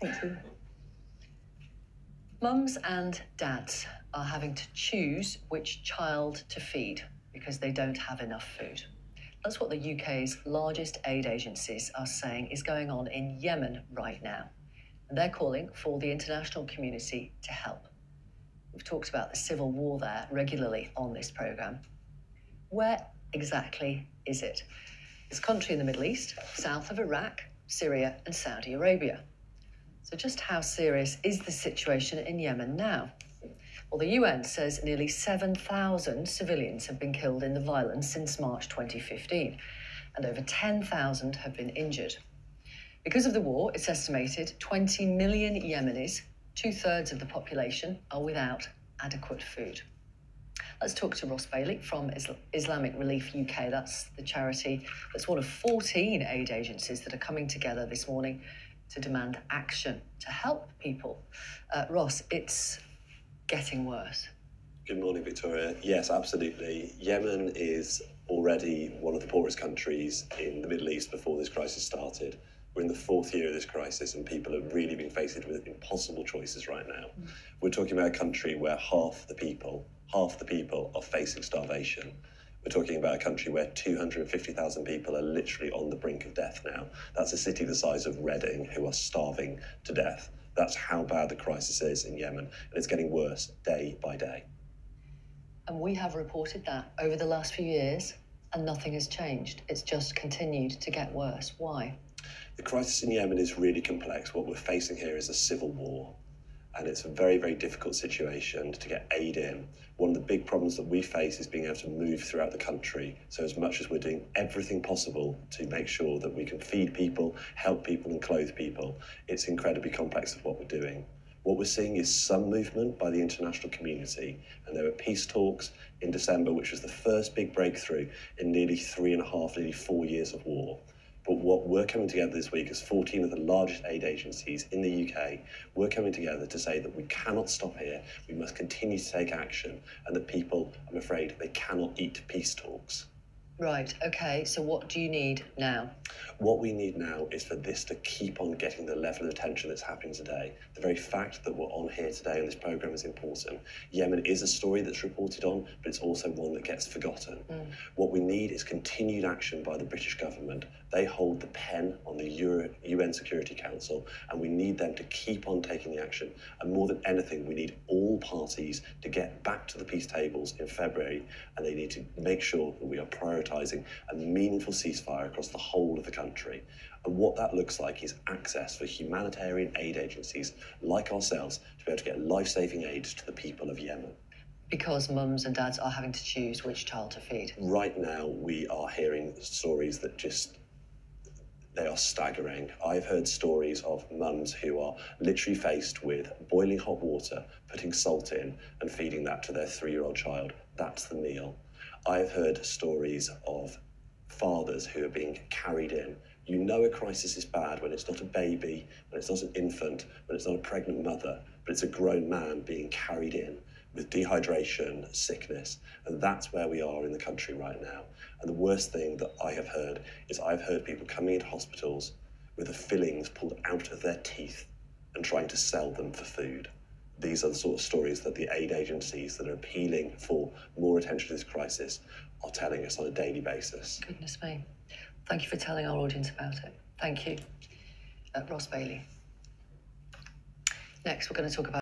Thank you. Mums and dads are having to choose which child to feed because they don't have enough food. That's what the UK's largest aid agencies are saying is going on in Yemen right now. And they're calling for the international community to help. We've talked about the civil war there regularly on this programme. Where exactly is it? It's a country in the Middle East, south of Iraq, Syria and Saudi Arabia. So just how serious is the situation in Yemen now? Well, the UN says nearly 7,000 civilians have been killed in the violence since March 2015, and over 10,000 have been injured. Because of the war, it's estimated 20 million Yemenis, 2/3 of the population, are without adequate food. Let's talk to Ross Bailey from Islamic Relief UK. That's the charity that's one of 14 aid agencies that are coming together this morning to demand action to help people. Ross, it's getting worse. Good morning, Victoria. Yes, absolutely. Yemen is already one of the poorest countries in the Middle East before this crisis started. We're in the fourth year of this crisis and people have really been faced with impossible choices right now. We're talking about a country where half the people are facing starvation. We're talking about a country where 250,000 people are literally on the brink of death now. That's a city the size of Reading who are starving to death. That's how bad the crisis is in Yemen, and it's getting worse day by day. And we have reported that over the last few years, and nothing has changed. It's just continued to get worse. Why? The crisis in Yemen is really complex. What we're facing here is a civil war, and it's a very, very difficult situation to get aid in. One of the big problems that we face is being able to move throughout the country. So as much as we're doing everything possible to make sure that we can feed people, help people and clothe people, it's incredibly complex of what we're doing. What we're seeing is some movement by the international community, and there were peace talks in December, which was the first big breakthrough in nearly 3.5, nearly 4 years of war. But what we're coming together this week as 14 of the largest aid agencies in the UK, we're coming together to say that we cannot stop here, we must continue to take action, and that people, I'm afraid, they cannot eat peace talks. Right, okay, so what do you need now? What we need now is for this to keep on getting the level of attention that's happening today. The very fact that we're on here today on this programme is important. Yemen is a story that's reported on, but it's also one that gets forgotten. What we need is continued action by the British government. They hold the pen on the UN Security Council, and we need them to keep on taking the action. And more than anything, we need all parties to get back to the peace tables in February, and they need to make sure that we are prioritising a meaningful ceasefire across the whole of the country. And what that looks like is access for humanitarian aid agencies like ourselves to be able to get life-saving aid to the people of Yemen. Because mums and dads are having to choose which child to feed. Right now, we are hearing stories that they are staggering. I've heard stories of mums who are literally faced with boiling hot water, putting salt in and feeding that to their 3-year-old child. That's the meal. I've heard stories of fathers who are being carried in. You know a crisis is bad when it's not a baby, when it's not an infant, when it's not a pregnant mother, but it's a grown man being carried in with dehydration, sickness, and that's where we are in the country right now. And the worst thing that I have heard is I've heard people coming into hospitals with the fillings pulled out of their teeth and trying to sell them for food. These are the sort of stories that the aid agencies that are appealing for more attention to this crisis are telling us on a daily basis. Goodness me. Thank you for telling our audience about it. Thank you. Ross Bailey. Next, we're going to talk about